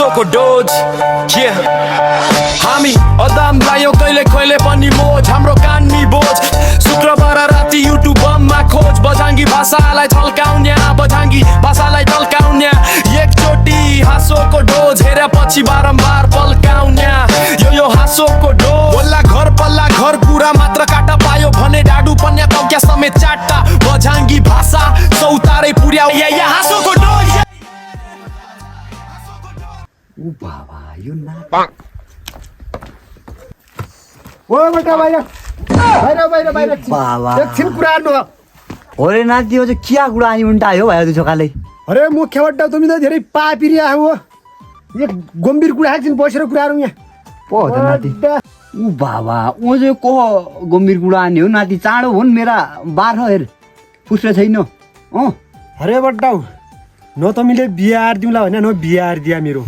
हाँसोको dose हामी अदाम लायौँ कहिले कहिले पनि मोज हाम्रो कानमी बोझ शुक्रबार राति युट्युबमा खोज बझाङ्गी भाषालाई थल्काउने बझाङ्गी भाषालाई टल्काउने एकचोटि हाँसोको डोज हेरेपछि बारम्बार पल्काउने यो हाँसोको डोज पल्ला घर कुरा मात्र काटा पायो भने डाडु पन्या तौक्या समेत चाट्टा बझाङ्गी भाषा चौतारै पुर्याउ या हाँसोको डोज ऊ बाबा यो ना ओ बेटा बाहिर बाबा एकछिन कुरा गर्नु अरे नाति हो क्या कुरा आनी उन्टायो भयो त्यो छोकाले अरे मुख्यबाट तिमी त धेरै पापिरिया हो एक गम्भीर कुरा एकछिन बसेर कुरा गरौँ यहाँ पो त नाति ऊ बाबा ओ जो को गम्भीर कुरा आनी हो नाति चाँडो हुन् मेरा बार हेर पुस्र छैन अरे बड्डाउ न तमीले बिहार दिउँला होइन न बिहार दिया मेरो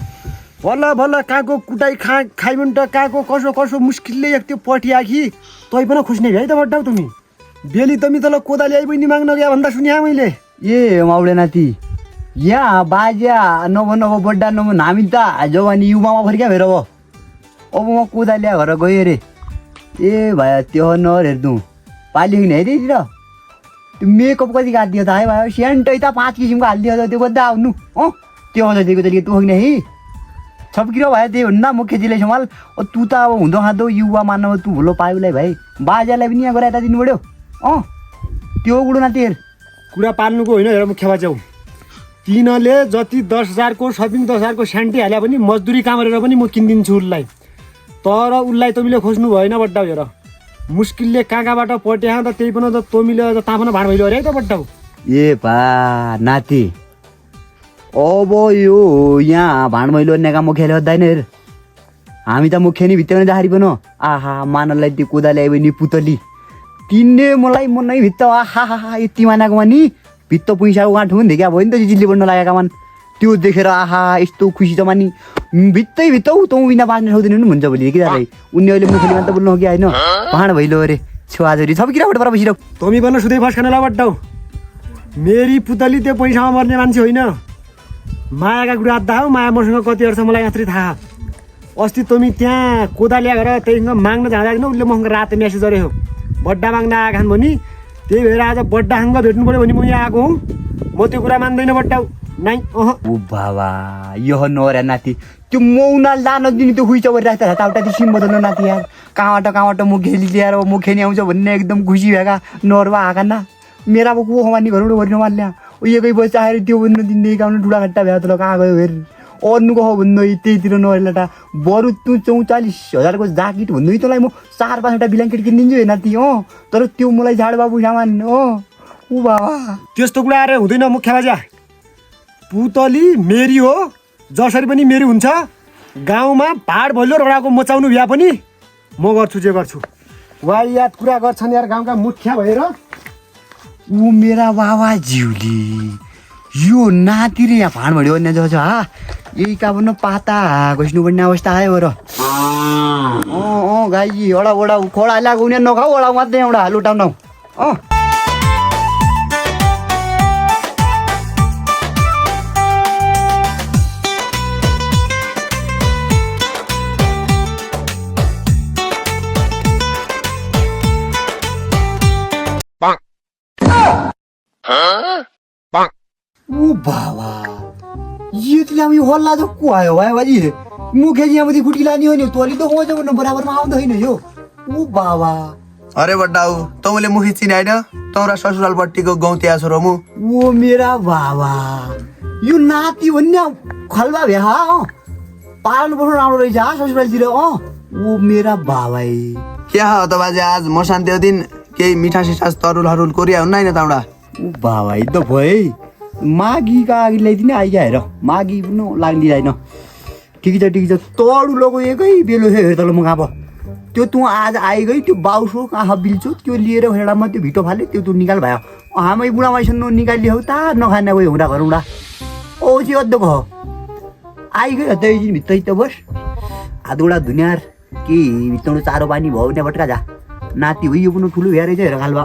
बल्ल बल्ल कहाँको कुटाइ खाइबन् त कहाँको कसो कसो मुस्किलले एक त्यो पटिआखी तै पनि खुस्ने भ्याइ त बड्डाउ तिमी बेली तमी तल कोदाली आइ बहिनी माग्न गया भन्दा सुनिया मैले ए माउले नाति यहाँ बाज्या नभन बड्डा नभन हामी त जवानी युवामा फर्क्या भएर अब म कोदालिया घर गएँ अरे ए भाइ त्यो नर हेर्नु पालि हेरिदिएर त्यो मेकअप कति काटिदियो त है भाइ सेन्टै त 5 किसिमको हालिदियो त त्यो गर्दा आउनु त्यो दिएको त तँ होइन है छप्किरो भाइ त्यही हुन्न मुख्यजीले सम्हाल तु त अब हुँदो खाँदो युवा मानव तु भुलो पायोलाई भाइ बाजेलाई पनि यहाँ गएर यता दिनु पऱ्यो त्यो कुरो नाति हेर कुरा पाल्नुको होइन हेर मुख्य बाच्याउ तिनले जति 10,000 को सपिङ 10,000 को स्यान्टी हाले पनि मजदुरी काम गरेर पनि म किनिदिन्छु उसलाई तर उसलाई तमीले खोज्नु भएन बड्डाउ हेर मुस्किलले कहाँबाट पट्या त त्यही पनि त तमीले तापन भाड भइलो अरे है त बड्डाउ ए बा नाति अब यो यहाँ भाँड मैलो नेका मुखियाले अद्दैन हेर हामी त मुख्य नि भित्र जाँदाखेरि पनि आहा मानललाई त्यो कोदाले आयो नि पुतली तिनले मलाई मनै भित्त आहा यति मानाको नि भित्त पैसाको गाँठो पनि देखा भयो नि त जिल्ली बढ्न लागेका मान त्यो देखेर आहा यस्तो खुसी त मानि भित्तै तँ बिना बाँच्न सक्दैन नि भन्छ भोलि कि दाइ उनी अहिले मुखले मात्र बोल्नु हो कि होइन भाँड भइलो अरे छुवाजरी सब किराबाट पर बसिरह तमी पनि सुधै फस्कन ला बड्डाउ मेरी पुतली त्यो पैसामा मर्ने मान्छे होइन मायाका कुरा अद्दा हो माया मसँग कति वर्ष मलाई यात्री थाहा अस्ति तमी त्यहाँ कोदालिया गरेर त्यहीसँग माग्न जाँदा होइन उसले मसँग रातो म्यासेज गरेको बड्डा माग्न आएको खान् भने त्यही भएर आज बड्डासँग भेट्नु पऱ्यो भने म यहाँ आएको हुँ म त्यो कुरा मान्दैन बड्डाउ नाइ ओ बाबा यो नोरा नाति त्यो मौना लान दिने त्यो खुइचा गरिरहेको छ ताउटा त्यो सिम बदल्नु नाति यार कहाँबाट मुखेली ल्याएर मुखेनी आउँछ भन्ने एकदम खुसी भएका नर्वा आएका ना मेरा अब को खमानी घरबाट भरि नमान्ल्या एकै बच्चा आएर त्यो भन्नु दिने गाउनु ठुला घट्टा भ्या त कहाँ गयो हेर अर्नुको हो भन्नु त्यहीतिर नहेर्लाटा बरु तँ 44,000 को ज्याकेट भन्नु तँलाई म 4-5वटा ब्ल्याङ्केट किनिदिन्छु हेर्न ती तर त्यो मलाई झाड बाबु सामान ऊ बाबा त्यस्तो कुरा आएर हुँदैन मुख्य बाजा पुतली मेरी हो जसरी पनि मेरी हुन्छ गाउँमा भाड भैलो रडाको मचाउनु भ्या पनि म गर्छु जे गर्छु वायात कुरा गर्छन् यार गाउँका मुख्य भएर ऊ मेरा बाबा जिउली यो नाति रे यहाँ भाँड भड्यो भने जस यही का भन्नु पाता घोस्नुपर्ने अवस्था आयो र गाई एउटा खोडा ल्याएको उनीहरू नखाऊ एउटा मात्रै एउटा लुटाउन ऊ बाबा यतिलाई यो हल्ला जो को आयो भाइ बाजी मुखे यहाँपछि खुट्टी लाने हो नि तोली त मजा गर्नु बराबरमा आउँदैन यो ऊ बाबा अरे बड्डाउ तँले मुखी चिनाइन तँरा ससुरालपट्टिको गौतिया छोरो मु ओ मेरा बाबा यो नाति भन्ने खल्बा भ्या पाल्नु पर्नु राम्रो रहेछ ससुरालतिर ओ मेरा बाबा क्या हो त बाजे आज मसान्त्यो दिन केही मिठा सिठास तरुल हरुल कोरिया हुन्न हैन ताउडा ऊ बाबा त भए माघीका अघि ल्याइदिने आइया हेर माघी पनि लाग्दिँदैन ठिक छ तडु लोगो एकै बेलो हेर तल म कहाँ त्यो तँ आज आइगई त्यो बाउसो कहाँ बिल्छु त्यो लिएर हेडामा त्यो भिटो फाले त्यो तँ निकाल भयो हामी बुढा माइसम्म निकालियो त नखाने गयो हुँदा घरौँडा ओ चाहिँ अद्ध भयो आइगयो त दिन भित्रै त बस आधुडा धुनियार के भित्र चारो पानी भयो भने बटका जा नाति हो यो पनि ठुलो भ्याएर चाहिँ हेर खालबा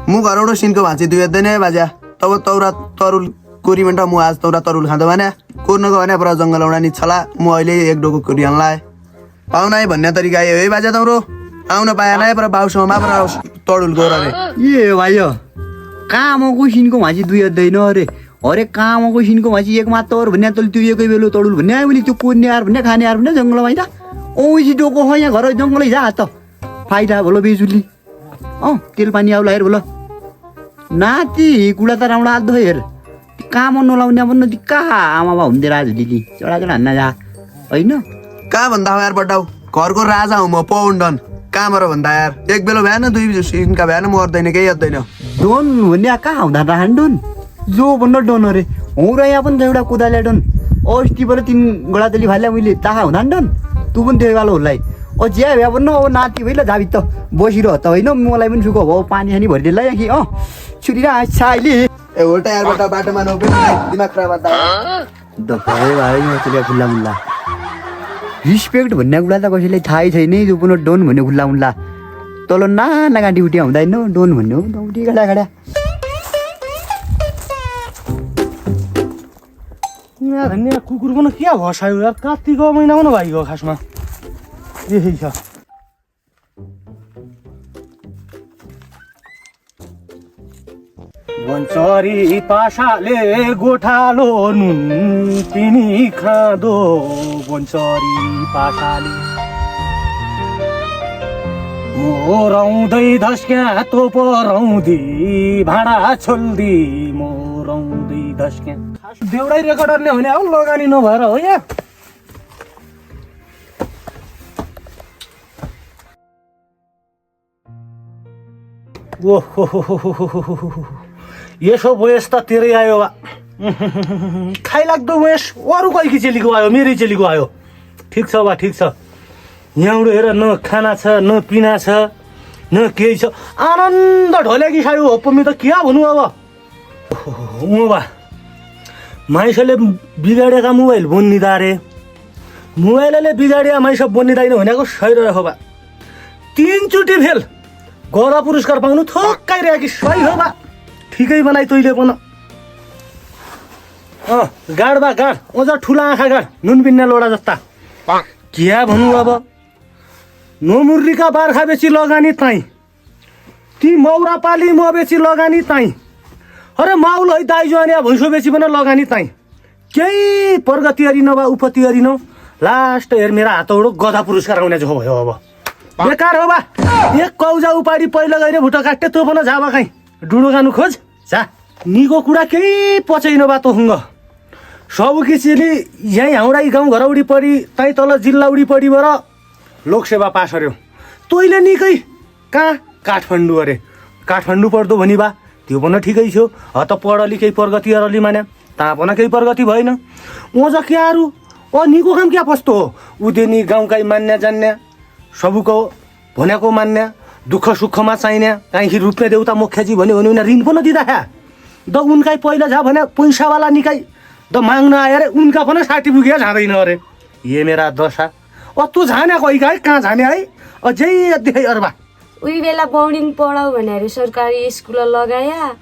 मु घरौँडो सिनको भाँची दुई हेर्दैन है बाजा तब तौरा तरुल कोरिमेन्ट म आज तौरा तरुल खाँदो भने कोर्नको भने पर जङ्गल एउटा नि छला म अहिले एक डोको कोरियान लाए पाउनै भन्ने तरिका यो है बाजे तौरो आउन पाएन पर बाउसँग पर तरुल गोर रे ए भाइ कामको सिनको भाँची दुई अध्दैन अरे अरे कामको सिनको भाँची एक मात्र और भन्ने तल त्यो एकै बेलो तडुल भन्ने मैले त्यो कुद्ने आर भन्ने खाने आर भन्ने जङ्गलमा होइन औसी डोको हो यहाँ घर जङ्गलै जा त फाइदा भलो बेजुली तेल पानी आउला हेर भलो नाति कुडा त राउडा आल्दो हेर काम नलाउने भन्नु ती कहाँ आमा बा हुँदै राज दिदी चढा चढा हान्न जा होइन कहाँ भन्दा हो यार बड्डाउ घरको राजा हुँ म पौन्डन कहाँबाट भन्दा यार एक बेलो भएन दुई सिनका भएन म गर्दैन केही गर्दैन डोन भन्ने कहाँ हुँदा राखन डोन जो भन्नु डोन अरे हो र यहाँ पनि त एउटा कुदाले डोन अस्तिबाट 3 गडा तेली फाल्यो मैले ताहा हुँदा डोन तँ पनि त्यो वालो होला ज्या भ्या भन्नु अब नाति भइल जाबी त बसिरह त होइन मलाई पनि सुख भयो पानी सानी भरिदिएला यहाँ कि छुरी र आँच्छा अहिले ए होल्टा यार बड्डा बाटोमा नउपेन दिमाग खराब भन्दा दफाइ भाइ चलिया खुल्ला मुल्ला रिस्पेक्ट भन्ने कुरा त कसैलाई थाहै छैन जो पनि डोन भन्ने खुल्ला मुल्ला तल नाना गाडी उठी हुँदैन डोन भन्ने हो उठी गाडा गाडा यहाँ कुकुर पनि क्या भसायो यार कार्तिकको महिनामा न भाइको खासमा यही छ वञ्चरी पासाले गोठालो नुन पिनी खाँदो वञ्चरी पासाले मोराउँदै धस्क्या तो पराउँदी भाँडा छोल्दी मोराउँदै धस्क्या देउडै रेकर्डरले हुने हो लगानी नभएर हो यहाँ ओहो यसो बयस त तेरै आयो बा खाइलाग्दो बयस अरू कैकी चेलीको आयो मेरै चेलीको आयो ठिक छ बा ठिक छ यहाँबाट हेर न खाना छ न पिना छ न केही छ आनन्द ढोल्याकी खायो हो पमी त क्या भन्नु अब बा माइसले बिगाडेका मोबाइल बोनिदा रे मोबाइलले बिगाडिया माइस बोनिँदैन भनेको सही रहेको बा 3 चोटि फेल गरा पुरस्कार पाउनु थोक्काइरहेको कि सही हो बा ठिकै बनाइ तैँले पनि गाड बा गाड अझ ठुला आँखा गाड नुन पिन्ने लोडा जस्ता क्या भनौँ अब नमुर्रीका बार्खा बेची लगानी ताई ती मौरा पाली म बेची लगानी ताई अरे माउल है दाइजो अनि भैँसो बेची पनि लगानी ताई केही प्रगति अरिन बा उपति अरिन लास्ट हेर मेरो हातबाट गधा पुरस्कार आउने जो भयो अब बेकार हो बा एक कौजा उपाडी पहिला गएर भुटो काट्टे तँ पनि जाबा खाइ डुडो गानु खोज जा निको कुरा केही पचैन बा तोहुङ्ग सब किसिमले यहीँ हाउडा गाउँ घर उडिपरि तै तल जिल्ला उडिपरिबाट लोकसेवा पास गर्यो तैँले निकै कहाँ काठमाडौँ अरे काठमाडौँ पढ्दो भनी बा त्यो पनि ठिकै थियो त पढली केही प्रगति अरली माने ता पनि केही प्रगति भएन ओज क्याहरू निको काम क्या पस्तो हो उदेनी गाउँकै मान्ने जान्ने सबुको भनेको मान्ने दुःख सुखमा चाहिने काहीँ रुप्ने देउता मुख्यजी भन्यो भने उनीहरू ऋण पनि दिँदा द उनकै पहिला जा भने पैसावाला निकाई द माग्न आयो अरे उनका पनि सर्टिफिकेट जाँदैन अरे ये मेरा दशा तँ झाने कोही है कहाँ जाने है अझै देखाइ अरबा उही बेला बोर्डिङ पढाऊ भनेर सरकारी स्कुल लगाया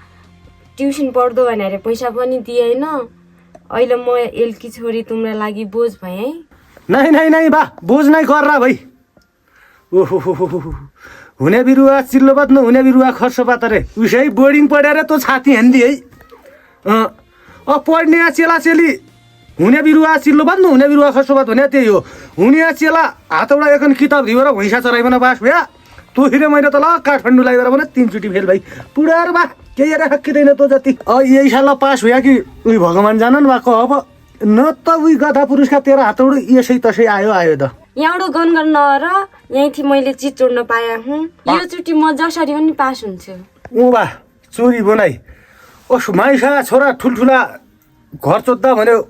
ट्युसन पढ्दो भनेर पैसा पनि दिएन अहिले म एल्की छोरी तिम्रो लागि बोझ भएँ है नै नै नै बा बोझ नै गर्रा भाइ ओहो हुने बिरुवा चिल्लोपात नहुने बिरुवा खर्चपात रे उसै बोर्डिङ पढेर तँ छाती हान्दी है पढ्ने चेला चेली हुने बिरुवा चिल्लोपात नहुने बिरुवा खर्चपात भने त्यही हो हुने चेला हातौडा एकन किताब दिएर भैँसा चराइ पनि बास भ्या तँ हिँडे मैले त ल काठमाडौँ लगाएर पनि 3 चोटि फेल भाइ पुडार बा केही अरे हक्किँदैन तँ जति यही साल पास भ्या कि उही भगवान् जानन् बा अब न त उही गधा पुरस्कार तेरो हातौडो यसै तसै आयो त यहाँबाट गनगन नर यहीँ मैले चिट चोड्न पाएँ हुँ यो चोटि म जसरी पनि पास हुन्छु बा चोरी बनाइ माइसा छोरा ठुल्ठुला घर चोद्दा भन्यो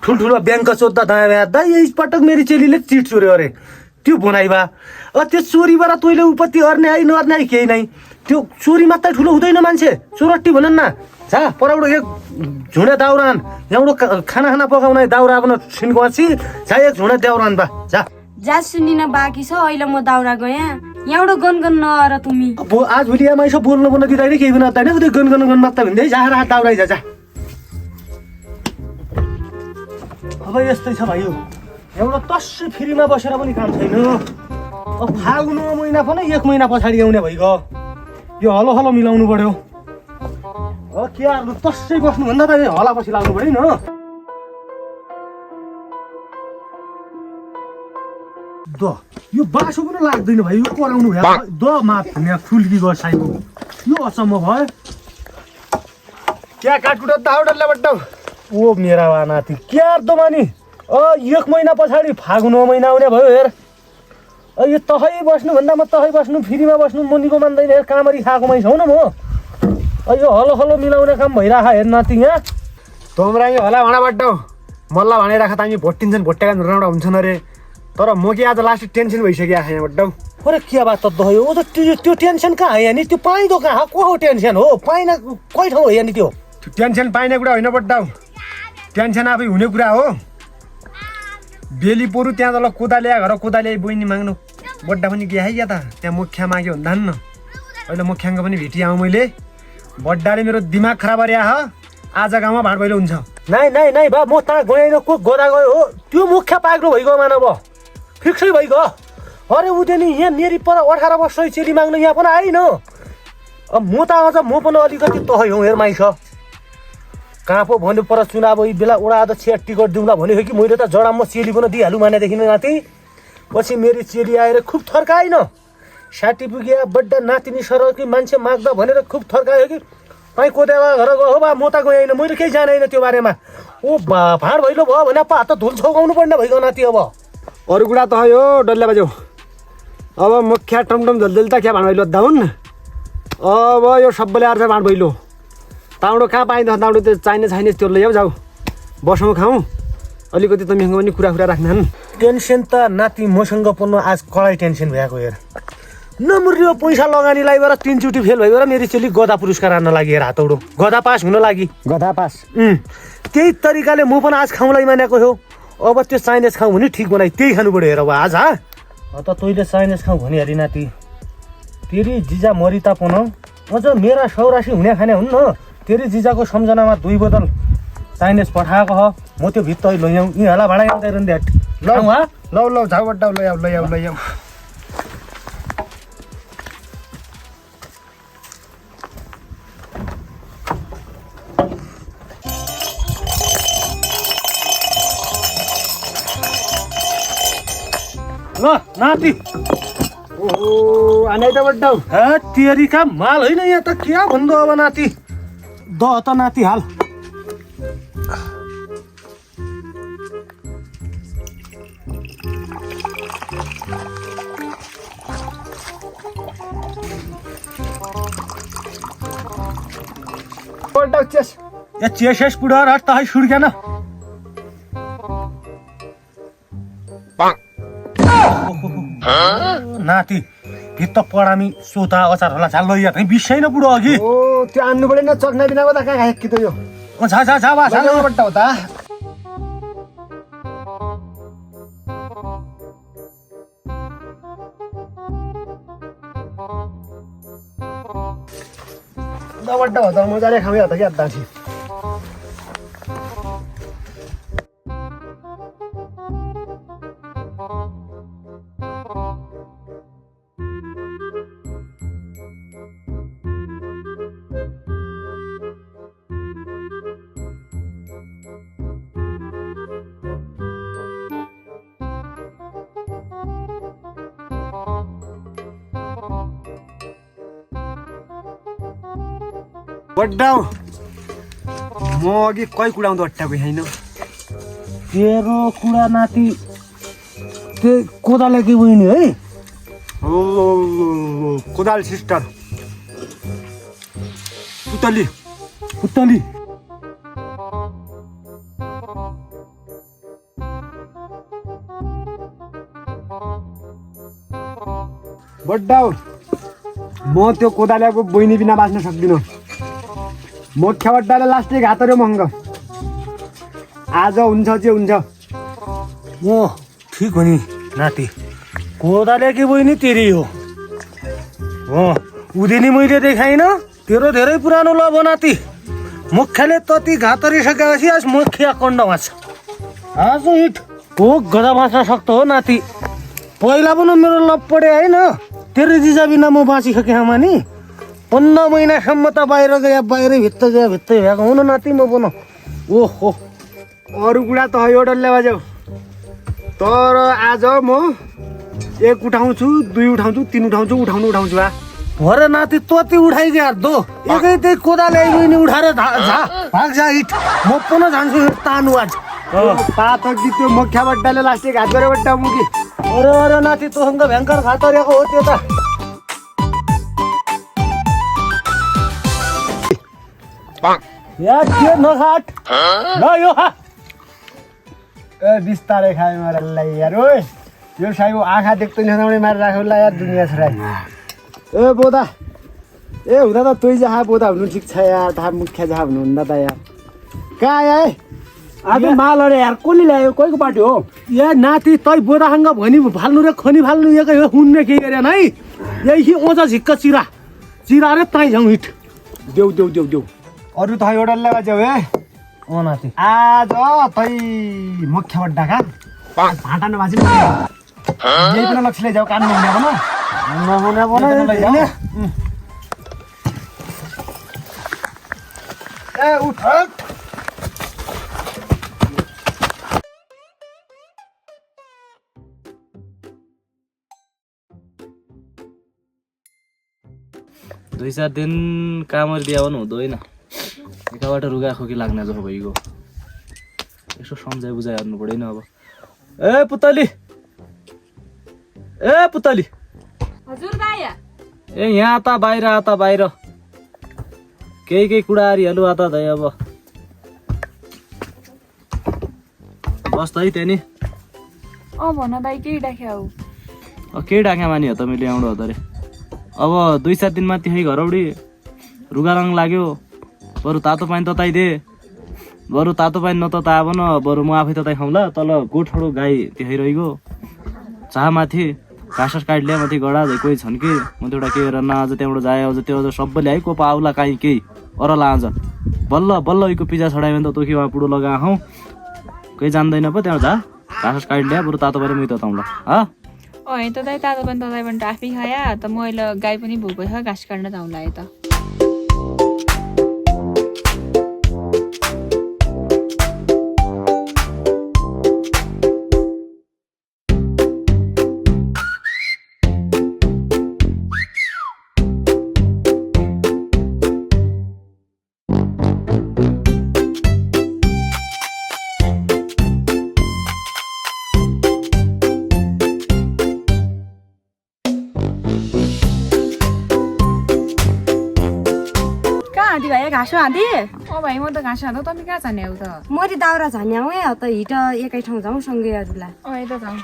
ठुल्ठुलो ब्याङ्क चोद्दा दायाँ ब्या दा यही पटक मेरो चेलीले चिट चोर्यो अरे त्यो बनाइ बा त्यो चोरीबाट तैँले उपत्ति अर्ने आइ नअर्ने आइ केही नै त्यो चोरी मात्रै ठुलो हुँदैन मान्छे चोरट्टी भनन् न जा परबाट एक झुँडे दाउरान यहाँबाट खाना पकाउने दाउरा आफ्नो सिनको पछि जा एक झुँडे दाउरान बा जा सुनिन बाँकी छ अहिले म दाउरा गएँ यहाँबाट गनगन नर तुमी आज भोलि यहाँ माइस बोल्नु पनि दिँदैन केही पनि हत्दैन उयो गनगन मात्रै भन्दै जा हात दाउरा जा अब यस्तै छ भाइ एउटा तस्सै फ्रीमा बसेर पनि काम छैन। अब फागुन महिना पनि 1 महिना पछाडि आउने भइगयो। यो हलो हलो मिलाउनु पर्यो। के गर्नु तस्सै बस्नुभन्दा त हला पछि लाग्नु पर्यो नि। द यो बासो पनि लाग्दैन भाइ यो कराउनु भयो द माफ यहाँ फुल्की गर्साइको यो अचम्म भयो। क्या काटकुट दाउडले बड्डा ओ मेरा वा नाति क्या दमानी 1 महिना पछाडि फागुन महिना आउने भयो हेर। यो तहै बस्नु भन्दा म तहै बस्नु फ्रीमा बस्नु मनीको मान्दैन हेर कामरी खाएको मै छौ न म। यो हलो हलो मिलाउने काम भइराख हेर नाति यहाँ तोमरा यो हला भाँडा बड्डा मल्ला भनेराख त हामी भोटिन्छन् भोटेका राउडा हुन्छन् अरे तर म कि आज लास्ट टेन्सन भइसक्यो यहाँ बड्डा। अरे के बात त दह्यो ओ त त्यो टेन्सन कहाँ है नि त्यो पाइदो कहाँ को हो टेन्सन हो पाइना कोही ठाउँ हो नि त्यो टेन्सन पाइने कुरा होइन बड्डा टेन्सन आफै हुने कुरा हो। बेली पोरु त्यहाँ तल कोदाले घर कोदाले बहिनी माग्नु बड्डा पनि गए है या त त्यहाँ मुख्या माग्यो भन्दा न अहिले मुख्याङ्क पनि भेटिआँ मैले बड्डाले मेरो दिमाग खराब गरे आज गाउँमा भाँड भैलो हुन्छ। नाइ नाइ नाइ बा म ता गएन को गोदा गयो हो त्यो मुख्य पाग्नु भइगयो मानव फिक्सै भइगयो। अरे उठे नि यहाँ मेरी पर 18 वर्ष चेली माग्नु यहाँ पनि आइन। अब म त अझ म पनि अलिकति तहै हौ हेर माइस कहाँ पो भन्नु पर चुनाव बेला उडा अध्यक्ष टिकट दिउँला भनेको कि मैले त जडामा चेली पनि दिइहालु मानेदेखि नाति पछि मेरी चेली आएर खुब थर्काइन साटी पुग्या बड्डा नातिनी सर कि मान्छे माग्दा भनेर खुब थर्कायो कि तै कोदेवा घर गयो हो बा म त गएन मैले केही जानेन त्यो बारेमा। ओ भाँड भइलो भयो भने पा त धुल छौकाउनु पर्ने भइगयो नाति। अब अरू कुरा त हो डल्ले बाज्यौ अब मुख्या टमटम झलझल त क्या भाँड भइलो दाउन अब यो सबैले आएर भाँड भइलो ताउडो कहाँ पाइन्छ ताउडो त्यो चाहिने छैन त्यो ल्याउ जाऊ बसौँ खाउँ अलिकति तपाईँसँग पनि कुरा राख्नुहुन्। टेन्सन त नाति मसँग पर्नु आज कडाइ टेन्सन भएको हेर नमुर्यो पैसा लगानीलाई बर 3 चोटि फेल भइएर मेरी चेली गदा पुरस्कार आउन लागि हेर हातौडो गदा पास हुन लागि गदा पास त्यही तरिकाले म पनि आज खाउँलाई मानेको हो। अब त्यो चाइनिज खाउँ भने ठिक बनाइ त्यही खानु पर्यो हेर अब आज त तैँले चाइनिज खाउँ भने हेरी नाति तेरी जिजा मरिता पुन अझ मेरा सौरासी हुने खाने हुन् न तेरी जिजाको सम्झनामा 2 बोतल चाइनिज पठाएको हो म त्यो भित्रै लैयाउँ यी होला भाडा आउँदैन ड्याट लौ लौ झाउबाट लैयाउ ल नाति ओहो आनै त बड्डाउ तेरी का माल होइन यहाँ त क्या भन्दो अब नाति द त नाति हाल बड्डाउ चेस या चेस पुढं राट त है सुडक्या ना नाति भित्त पडामी सोता अचार होला झाल लैया थै बिसै न बुढो अघि ओ त्यो आन्नु पर्यो न चक्ना बिनाको त कहाँ खाए कि त यो छा छा छा बा सानो बट्टा हो त बड्डा हो त मजाले खामे हो त क्या दासी बड्डाउ म अघि कै कुरा आउँदा अट्टाएको होइन तेरो कुरा नाति त्यही कोदाले कि बहिनी है ओ कोदाल सिस्टर पुतली पुतली बड्डाउ म त्यो कोदालेको बहिनी बिना बाँच्न सक्दिनँ मुख्य बड्डाले लास्टै घातर्यो महँग आज हुन्छ जे हुन्छ ओ ठिक हो नि नाति कोदाले कि बहिनी तेरी हो उदिनी मैले देखाइन तेरो धेरै पुरानो लभ नाति मुख्यले तति घातरिसकेपछि आज मुख्य कण्डमा छ आज हिट हो गदा बाँच्न सक्छौ हो नाति पहिला पनि मेरो लप्पडे होइन तेरो जिजा बिना म बाँचिसकेँ आमा नि 15 महिनासम्म त बाहिर गए बाहिरै भित्त गए भित्तै भएको हुन नाति म बन ओहो अरू कुरा त एउटा ल्याबाज्यौ तर आज म 1 उठाउँछु 2 उठाउँछु 3 उठाउँछु उठाउँछु भरे नाति तति उठाइदिया दो एकै त्यही कोदाले आइबहिनी उठाएर भाग जा हिट म पुनः जान्छु तानु आज पातक जित्यो मुख्या बड्डाले लास्टिक हात गरे बड्डा मुखी अरे नाति तोसँग भयङ्कर खातरेको हो त्यो त यार के नखाट ल यो खा ए बिस्तारै खाए मरलाई यार ओए यो साइबो आँखा देख्दैन नहुने मार राख्नुला यार दुनिया छराई ए बोदा ए हुँदा त तै जहाँ बोदा हुनु ठिक छ यार था मुख्य जहाँ हुनुहुन्न त यार कहाँ आए आज माल अरे यार कसले ल्यायो कोहीको पार्टी हो यार नाति तै बोदासँग भनी फाल्नु र खनी फाल्नु एकै हो हुन्ने के गरेन है यही ओजा झिक्क चिरा रे ताइ जाउँ हिट देऊ अरू त एउटा ल्यावा जाऊ ए ओ नाति आज तै मुख्य बड्डाका भाटा नबाजी यही पनि लक्ष्यले जाऊ कान नहुने बना ए उठ दुई चार दिन कामहरू दिया पनि हुँदैन एकाबाट रुगा खोकी लाग्ने जस्तो भइगयो यसो सम्झाइ बुझाइ हेर्नु पऱ्यो अब ए पुतली हजुर दाइ ए यहाँ त बाहिर केही कुरा हारिहालु आता दाइ अब बस् है त्यहाँ नि भन दाइ केही डाक्या हो केही डाक्या मानि हो त मैले ल्याउनु हो त अरे अब 2-4 दिनमा त्यही घरौडी रुगा रङ लाग्यो बरु तातो पानी तताइदे बरु तातो पानी नतताए न बरु म आफै तताइ खाउँला तल गोठोडो गाई त्यही रहिगयो चाह माथि घाँस काट ल्या माथि गडा कोही छन् कि म त एउटा के गरेर न आज त्यहाँबाट जाए अझ त्यो अझ सबैले है को पाउला काहीँ केही अरला आज बल्ल उहीको पिजा छडायो भने त तोकी वहाँ पुडो लगा हौ कोही जान्दैन पो त्यहाँ जा घाँस काट ल्या बरु तातो पानी मै तताउँला होइन त दाइ तातो पनि तताइ पनि आफै खाया त म अहिले गाई पनि भोको छ घाँस काट्न जाउँला है त घाँस हाँदी भाइ म त घाँस हाँदा तपाईँ कहाँ जाने हो त मरी दाउरा झाने हौ है त हिट एकै ठाउँ जाउँ सँगै हजुरलाई त जाउँ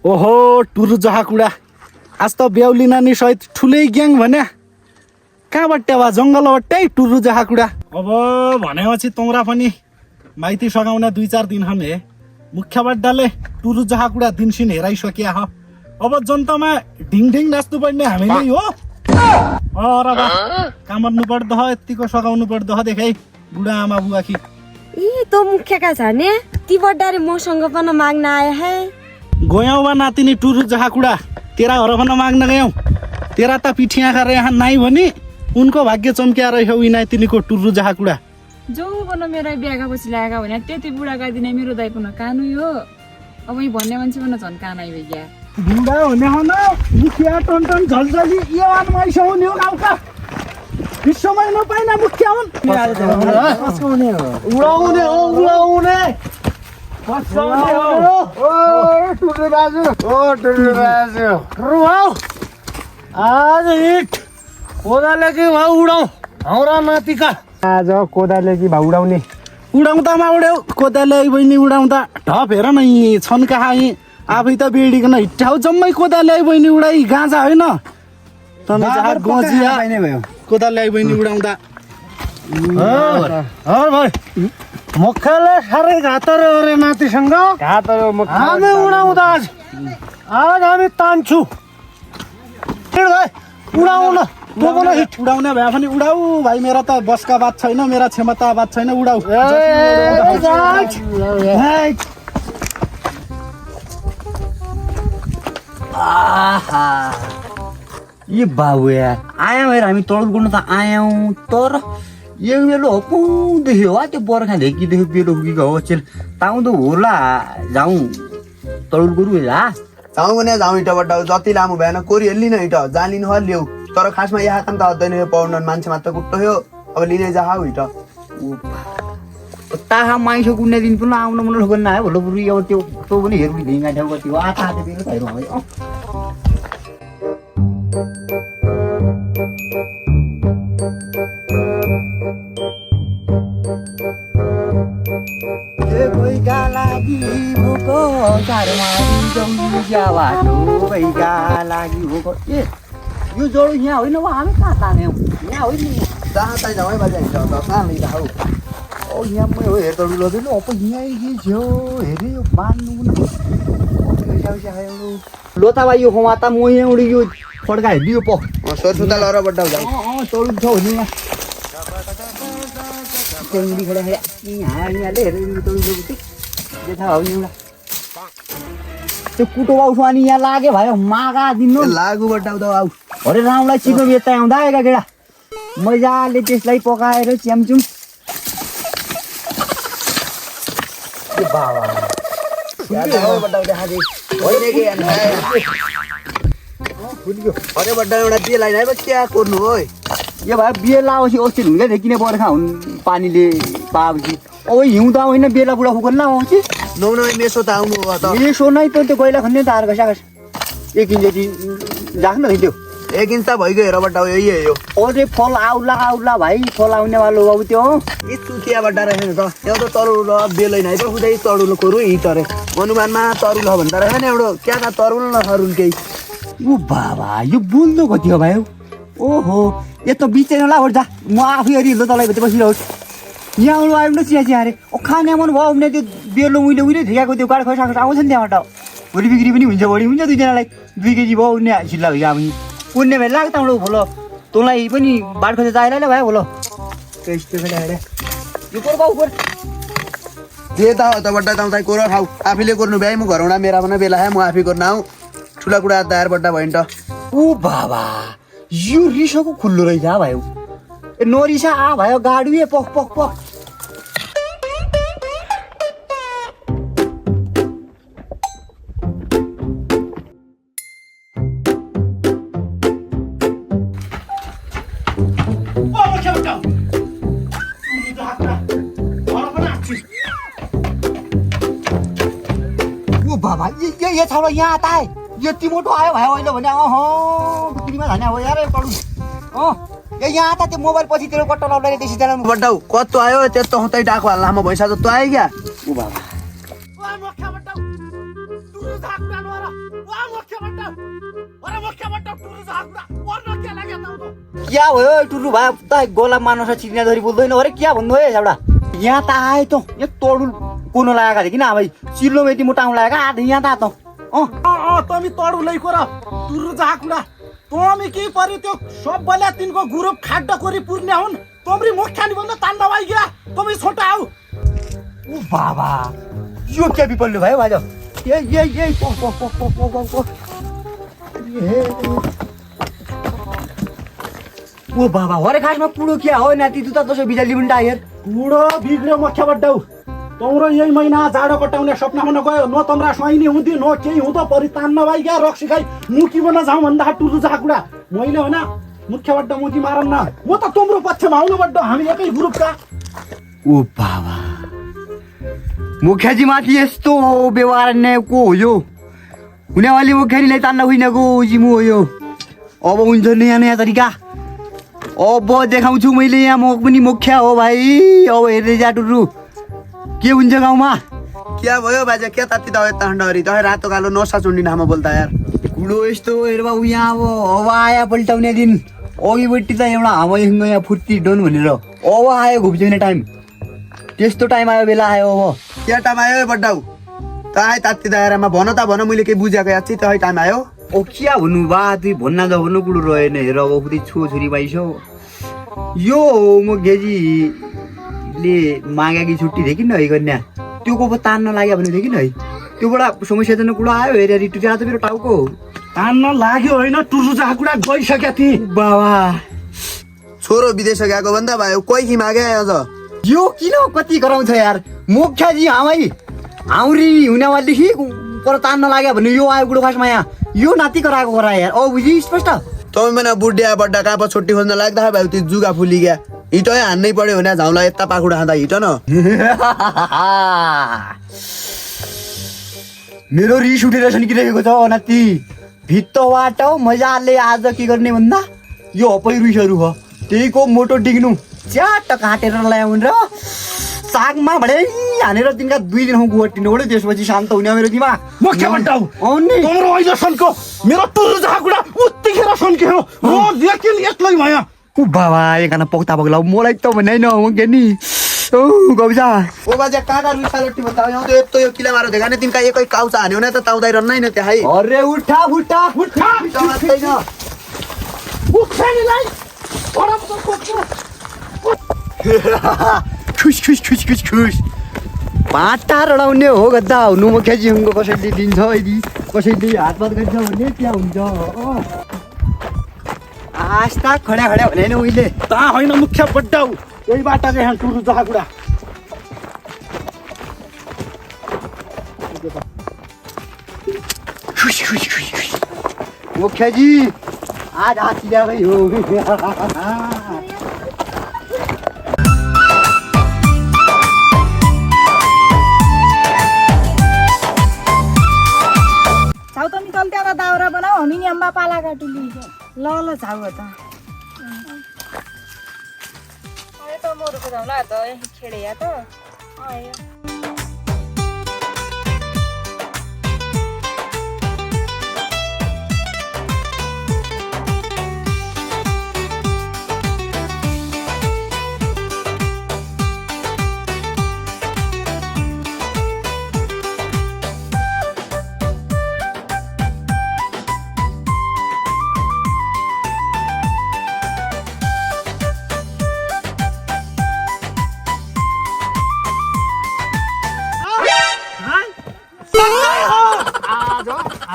ओहो टुरु जहा कुडा आज त बेहुली नानी सहित ठुलै ग्याङ भन्या कहाँबाट वा जङ्गलबाटै टुरु जहा कुडा अब भनेपछि तौरा पनि माइती सघाउने 2-4 दिन हमे मुख्य बड्डाले टुरु जहा कुडा दिनसिन हेराइसकिया हो अब जनतामा ढिङ नाच्नु पर्ने हामी नै हो अरे बा कामर्नु पर्दो ह यतिको सघाउनु पर्दो ह देखाइ बुढा आमा बुवाकी ए तो मुख्यका झाने ती बड्डाले मसँग पनि माग्न आए है गयौँ बा नातिनी टुरु जहा कुडा तेरा घर भन्न माग्न गयौँ तेरा त पिठी आँखा यहाँ नाइ भनी उनको भाग्य चम्क्या रह्यो उही नातिनीको टुरु जहा कुडा जो बन मेरो बिहाका पछि लागेका भने त्यति बुढा गादिने मेरो दाइ पुनः कानु हो अब यी भन्ने मान्छे पनि झन् कानै भइगया बुढा हुने हो न मुखिया टन झलझली यो आनमाइस हुने हो गाउँका विश्वमै नपाइन मुखिया हुन् उडाउने आज हिट कोदाले कि भाउ उडाउ हाउरा नातिका आज कोदाले कि भाउ उडाउने उडाउँदामा उड्यौ कोदाले बहिनी उडाउँदा ढप हेर न यी छन् कहाँ यी आफै त बिडिकन हिट्ठाउ जम्मै कोदाले बहिनी उडाइ गाँजा होइन तँलाई जहाँ गोजिया पाइने भयो कोदाले बहिनी उडाउँदा भाइ मुखले साह्रै घातर अरे नातिसँग हामी उडाउँदा आज हामी तान्छु भाइ उडाउ न तँ पनि हिट उडाउने भए पनि उडाउ भाइ मेरा त बसका बात छैन मेरा क्षमता बात छैन उडाउ आहा ये बाबु यार आयौँ हेर हामी तडुल गुड्नु त आयौँ तर यो बेलो हपुदेखि हो त्यो बर्खा ढेकीदेखि बेलो पुगेको हो चेल ताउँदो होला जाउँ तडुल गुरु हा जाउँ भने जाउँ इँटाबाट जति लामो भएन कोरी हेर्ली न इँटा जहाँ लिनु हो ल्याऊ तर खासमा यहाँ काम त हद्दैन यो पाउन मान्छे मात्र कुट्टो हो अब लिने जा हौ इँटा ताहा माइसो गुड्ने दिन पनि आउनु मन ठोक्न आयो भोलो बुढी अब त्यो तँ पनि हेर्नु ढिङ्गा ठाउँ कति हो आथा आथा बेलो खाइरहँ है भइका लागि भोको घरमा जम्जा बाटो भइका लागि भोको ए यो जोडो यहाँ होइन वा हामी कहाँ तान्यौँ यहाँ होइन नि जहाँ चाहिँ जाउँ है बाजे हिँड्छ त कहाँ लिँदा हौ ओ यहाँ मै हो हेर तडु लगिनु अब यहाँ छेउ हेरे यो मान्नु लोता भाइ यो माता म यहाँ यो फड्का हेरिदियो प सोरसुता लर बड्डाउ जाउँ तडु छ भने यहाँ टेङ्गी खेडा यहाँले हेरेर तडु लग्यो जे थाहा हो एउटा त्यो कुटो आउँछ अनि यहाँ लाग्यो भाइ मागा दिनु लागु बड्डाउ त आऊ अरे राउँलाई चिनो बेच्दा आउँदा एका केटा मजाले त्यसलाई पकाएर च्याम्चुम अरे बड्डा एउटा बिहे लाइन है क्या कोर्नु हो यो भाइ बिहे लाओपछि अस्ति हुँदै थियो किन बर्खा हुन् पानीले पाएपछि अब हिउँदा होइन बेला बुढा फुकन लाओपछि नौ मेसो त आउनु हो त मेसो नै त त्यो गैला खन्ने त आर्का सागस 1 इंच जति राख्न थियो 1 इंच त भइगयो हेर बड्डा यही हो अरे फल आउला भाइ फल आउने वालो अब त्यो यी चुतिया बड्डा रहेछ त त्यो त तरुल बेलै नै पो खुदै तरुल कोरु हिटरे अनुमानमा तरुल भन्दा रहेछ नि एउटा क्या त तरुल न तरुल केही ऊ बाबा यो बोल्नु कति हो भाइ ओहो यस्तो बिचेन ला जा म आफै अरि हिँड्दा तलाई बसिरहोस् यहाँ आउनु आयो न चिया चिया अरे ओ खाने मन भयो भने त्यो बेलो उहिले उहिले ठेकाको त्यो काठ खसाखस आउँछ नि त्यहाँबाट भोलि बिक्री पनि हुन्छ बढी हुन्छ दुईजनालाई 2 केजी भयो उन्ने छिल्ला भयो हामी उन्ने भए लाग्दा उडो भोलो तँलाई पनि बाटो खोजेर चाहिएला भयो भोलो त्यस्तो बेला हेरे यो कोर बाउ कोर जे त हो त बड्डा त कोर खाऊ आफैले गर्नु भ्याइ म घरौँडा मेरा पनि बेला है म आफै गर्न आऊ ठुला कुडा दायर बड्डा भयो नि त ओ बाबा यो रिसोको खुल्लो रहेछ भयो ए नरिसा आ भयो गाडी पक पक पक बाबा ये छाउला यहाँ आता है यति मोटो आयो भयो अहिले भने अह बिक्रीमा धाने हो यार पढु यहाँ आता त्यो मोबाइल पछि तेरो कट्टा लाउँदै त्यसै जानु बड्डाउ कस्तो आयो त्यस्तो हुँदै डाको हाल्ला म भैसा जस्तो आयो क्या उ बाबा क्या भयो टुरु भाइ त गोला मानस चिन्या धरी बोल्दैन अरे क्या भन्नु है एउटा यहाँ त आए त यहाँ तडुल कोनो लागेको थियो किन भाइ चिल्लो मेटी मोटाउँ लागेको आधा यहाँ त तमी तडुलै कोर टुरु झाकुडा तमी के परि त्यो सबैले तिनको ग्रुप खाड्ड कोरी पुर्ने हुन् तमरी मुख्यानी भन्दा तान्दा भाइ गया तमी छोटा आऊ उ बाबा यो के बिपल्यो भयो भाइ ए पो ओ बाबा हरे खासमा पुडो क्या हो नाति तु त त्यसो बिजुली पनि टायर पुडो बिग्रियो मख्या बड्डाउ तम्रो यही महिना जाडो कटाउने सपनामा नगयो न तम्रा स्वाइनी हुन्थ्यो न केही हुँदो परि तान्न भाइ क्या रक्सी खाइ मुकी बन्न जाउँ भन्दा टुरु झाकुडा मैले होइन मुख्य बड्डा मुकी मारन न म त तम्रो पक्षमा आउनु बड्डा हामी एकै ग्रुपका ओ बाबा मुखियाजी माथि यस्तो व्यवहार को हो यो हुनेवाली मुखियारीलाई तान्न हुइनको जिमु हो यो अब हुन्छ नयाँ नयाँ तरिका अब देखाउँछु मैले यहाँ म पनि मुखिया हो भाइ अब हेर्दै जा टुरु के हुन्छ गाउँमा क्या भयो बाजे क्या ताति त यता हण्डहरी त रातो कालो नसा चुन्डी नाममा बोल्दा यार कुडो यस्तो हेर बाबु यहाँ अब हावा आया पल्टाउने दिन अघिपट्टि त एउटा हावासँग यहाँ फुर्ती डोन भनेर अब आयो घुप्चिने टाइम त्यस्तो टाइम आयो बेला आयो अब क्या टाइम आयो बड्डाउ त आए ताति दायरामा भन त भन मैले केही बुझेको याद चाहिँ त टाइम आयो ओ क्या भन्नु बा तुई भन्न त भन्नु कुरो रहेन हेर अब खुदी छोरी पाइसौ यो म गेजीले मागेकी छुट्टी थियो किन है कन्या त्यो को तान्न लाग्यो भने थियो किन है त्योबाट समस्याजनक कुरा आयो हेर रिटु जा त मेरो टाउको तान्न लाग्यो होइन टुरु झाकुडा गइसक्या ती बाबा छोरो विदेश गएको भन्दा भयो कोही कि मागे अझ यो किन कति गराउँछ यार मुख्यजी हामै हाउरी हुनेवालीदेखि पर तान्न लाग्यो भने यो आयो बुढो खासमा यहाँ यो नाति कराएको कुरा यार औ बुझी स्पष्ट तपाईँ मैना बुढिया बड्डा कापा छुट्टी खोज्न लाग्दा भयो त्यो जुगा फुली गया हिटै हान्नै पर्यो भने झाउला यता पाखुडा खाँदा हिट न मेरो रिस उठेर सन्किरहेको छ नाति भित्तबाट मजाले आज के गर्ने भन्दा यो हपै रुसहरू हो त्यहीको मोटो डिग्नु च्याट काटेर ल्यायो भनेर सागमा भने हानेर तिनका 2 दिन गुवाटिनु पऱ्यो त्यसपछि शान्त हुने मेरो दिमाग मुख्य बड्डाउ आउने तम्रो अहिलेसम्मको मेरो टुरु झाकुडा उत्तिखेर सन्क्यो रोज एकल एक्लै भयो ऊ बाबा एकजना पक्ता पक्ला मलाई त भन्नै न हो के नि ओ गौजा ओ बाजे काका रुसा लट्टी भन्दा आउँछ यस्तो यो किला मारो देखाने तिनका एकै काउचा हान्यो भने त ताउदै रहन्न न त्यहाँ है अरे उठा फुटा उठा छैन उठ्छानीलाई खुस खुस खुस खुस खुस पाटा रडाउने हो गद्दा हुनु मुख्यजीको कसैले दिन्छ यदि कसैले हातपात गर्छ भने त्यहाँ हुन्छ आस्ता खड्या खड्या भने नि उहिले ता होइन मुख्य बड्डाउ यही बाटा यहाँ टुरु झाकुडा खुस खुस खुस खुस मुख्यजी आज हात लिया भाइ हो छाउ त निकल त्यहाँ दाउरा बनाऊ हामी नि अम्बा पाला काटुली ल ल जाऊ त त मोरुको जाउँला त खेडे या त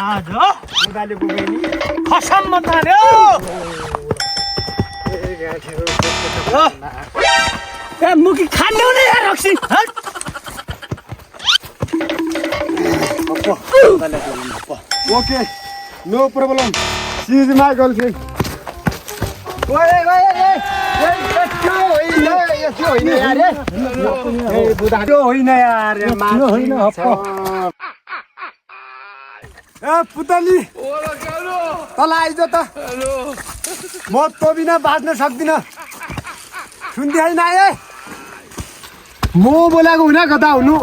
आज उदाले पुगेनी खसम मताल्यो ए मुकी खान्नु नि यार रक्सी okay no problem she is my girlfriend ओए ओए ए त्यो होइन यार ए बुढा त्यो होइन यार मान्छे होइन हप्प ए पुतली तल आइज त म तो बिना बाँच्न सक्दिनँ सुन्दै होइन ए म बोलाएको हुन कता हुनु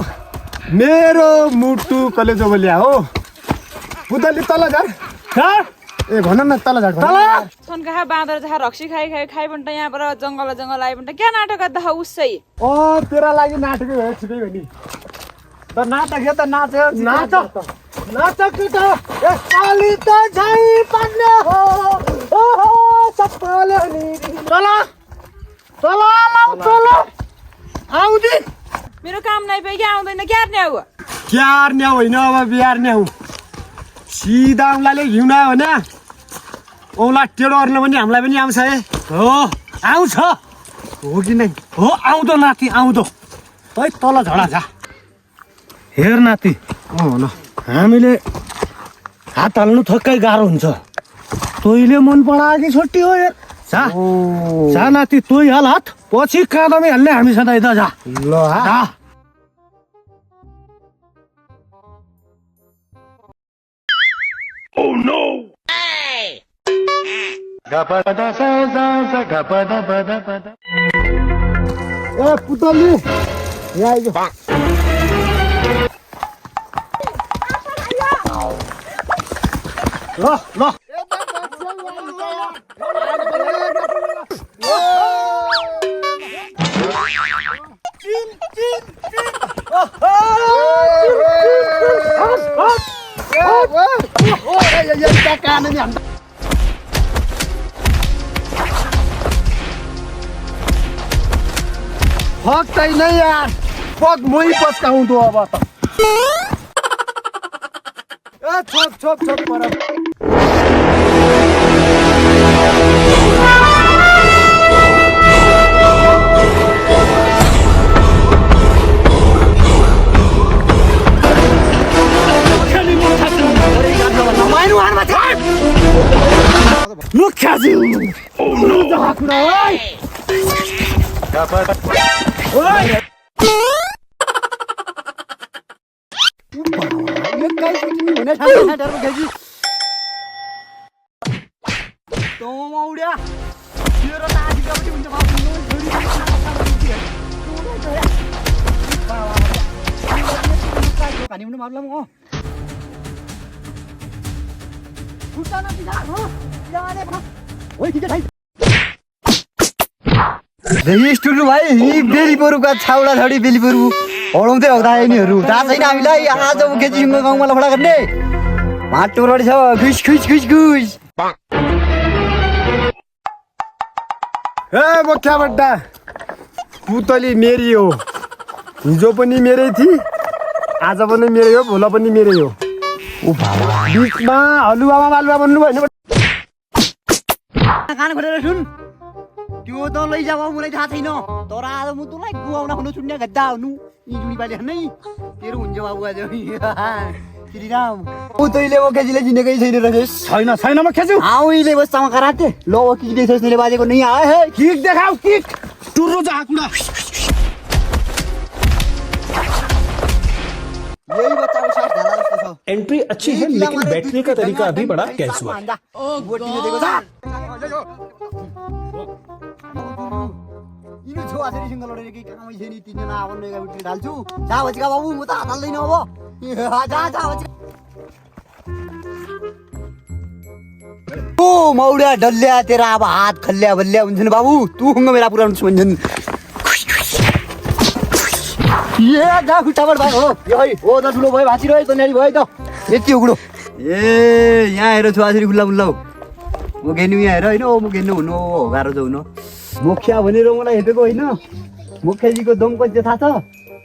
मेरो मुटु कलेजो बोल्या हो पुतली तल झर ए भन न तल झर तल सनकाहा बाँदर जहाँ रक्सी खाइ पनि यहाँबाट जङ्गल आयो भने क्या नाटक गर्दा उसै तेरा लागि नाटक भयो ठिकै हो नि त नाटक यो त नाटक नाटक त काली त झै पान्ने हो ओहो चप्पल नि तल तल तल आउँदी मेरो काम नै पाइ क्या आउँदैन क्यार न्याउ क्यार न्याउ होइन अब बिहार न्याउ सिधा औँलाले घिउन आयो भने औँला टेढो अर्न पनि हामीलाई पनि आउँछ है हो आउँछ हो कि नै हो आउँदो नाति आउँदो है तल झडा जा हेर नाति न हामीले हात हाल्नु थक्कै गाह्रो हुन्छ तैँले मन परायो कि छोटी हो यार जा नाति तै हाल हात पछि काँधमै हाल्ने हामी सधैँ त जा ल जा Oh no! ए पुतली यहाँ आइज ल फक नहीं यार फक मै पस्काउँ त अब त ए छोप छोप छोप पर मुख्यजी स्टुडु भाइ यी बेलीपुरका छाउडा छाउडी बेलीपुर हराउँदै आउँदा यिनीहरू थाहा छैन हामीलाई आज मुखेजीको गाउँमा लफडा गर्ने माटो रोड छ खुस खुस खुस खुस ए मुख्य बड्डा पुतली मेरी हो हिजो पनि मेरै थिए आज पनि मेरै हो भोलि पनि मेरै हो ओ बाबा बिचमा हलुवामा बालुवा भन्नु भएन कान खोलेर सुन त्यो त लैजाऊ मलाई थाहा छैन तर आज म तँलाई गुवाउन हुनु सुन्ने गद्दा हुनु यी जुडी पाले नै तेरो हुन्छ बाबु आज श्रीराम ऊ तैले मुखेजीले चिनेकै छैन रहेछ छैन छैन म खेजु आउइले बस्तामा कराते लो किक देख्छस् तैले बाजेको नै आए हे किक देखाऊ किक टुर्रो जा कुडा यही बच्चाको साथ ढाला जस्तो छ एंट्री अच्छी है लेकिन बैठने का तरीका अभी बड़ा कैजुअल है बोटीले दिएको छ इनु छो आसरीसँग लडेर के कामै छैन तीनजना आवन नगा बिटी ढाल्छु जा बचका बाबु म त हात हाल्दैन अब जा जा बचका ओ मौडा डल्ल्या तेरा अब हात खल्ल्या बल्ल्या हुन्छन् बाबु तू हुँग मेरा पुरा हुन्छ भन्छन् ये जा खुट्टाबाट भाइ हो यही हो त ठुलो भयो भाँची रह्यो त न्यारी भयो त यति उग्रो ए यहाँ हेर छु आसरी खुल्ला खुल्ला म गेनु यहाँ हेर होइन म गेनु हुनु हो गाह्रो जाउन मुखिया भनेर मलाई हेपेको होइन मुखियाजीको दम कति थाहा छ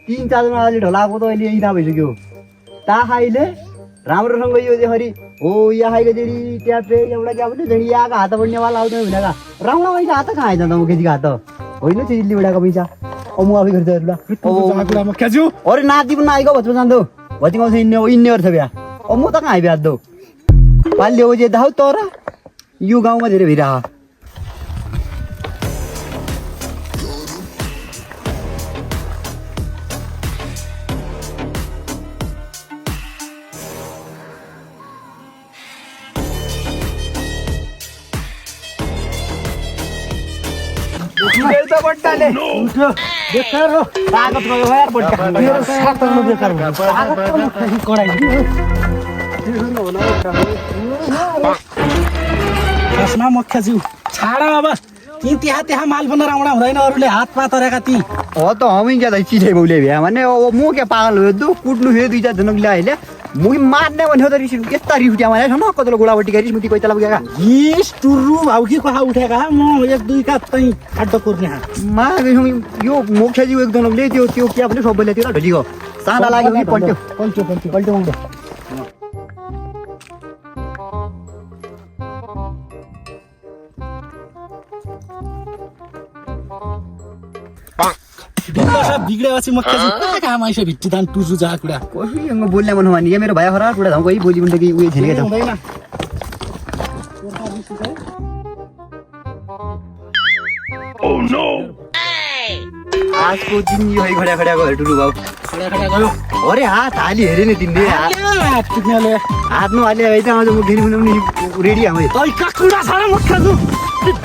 3-4 जनाले ढलाएको त अहिले यही थाहा भइसक्यो ताखाइले राम्रोसँग यो देखरी हो या खाइको जेरी ट्यापे एउटा क्या भने झन् यहाँको हात बढ्नेवाला आउँदैन भनेका राम्रा पैसा हात कहाँ आइज त मुखियाजीको हात होइन चिल्ली उडाको पैसा म आफै गर्छु हेर्ला म खेजु अरे नाति पनि आइगयो भन्छ जान्दो भचिगाउँछ इन्ने छ बिहा अब म त कहाँ आइब्या दो पाल्यो जे दाउ तर यो गाउँमा धेरै भिरा बड्डाले बेकार हो तागत गयो यार बड्डा मेरो साथ न बेकार भयो तागत त कडाइ कसमा मुख्यज्यू छाडा अब ती त्यहाँ माल पनि राउडा हुँदैन अरूले हात पातरेका ती हो त हामी क्या चिठै बौले भ्या भने अब म क्या पागल हो दु कुट्नु थियो 2-4 जनकले अहिले मुई मार्ने भन्यो त रिस यस्ता रिस उठ्या भने न कतलो गोलाबटी गरी स्मृति कोइतला पुगेका यस टुरु भाउकी कहा उठेका म 1-2 का तै खड्ड कोर्ने हा मा यो मुख्यजी एक जनकले त्यो क्या भने सबैले त्यो ढलिगयो सादा लाग्यो कि पल्ट्यो उडो बिग्रेपछि मुख्यजी कहाँ माइसे भित्ति दान टुजु जा कुरा कोहीसँग बोल्ने मन भने मेरो भाइ हरा कुरा धाउ कोही बोली भन्दा कि उयो झेलेको छ Oh no! आजको दिन यो है खड्या खड्याको टुरु भाउ अरे हात हाली हेरे नि तिमीले हात नहाले है त आज म फेरि बनाउने रेडी हामी तै काकुडा छाडा मुख्यजु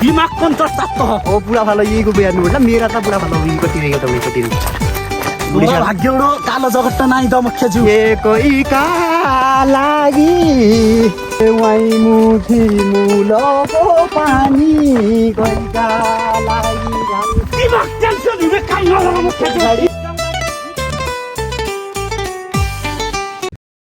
दिमाग पनि त तत्त ओ पुरा फालो यहीको बिहार्नु होला मेरा त पुरा फालो यही कति रहेको त कति भाग्यौडो कालो जगत त नाइ द मुख्यजु एकैका लागि वाइ मुठी मुलको पानी कहिलेका लागि दिमाग टेन्सन हुने काम नगरौँ खेतीबारी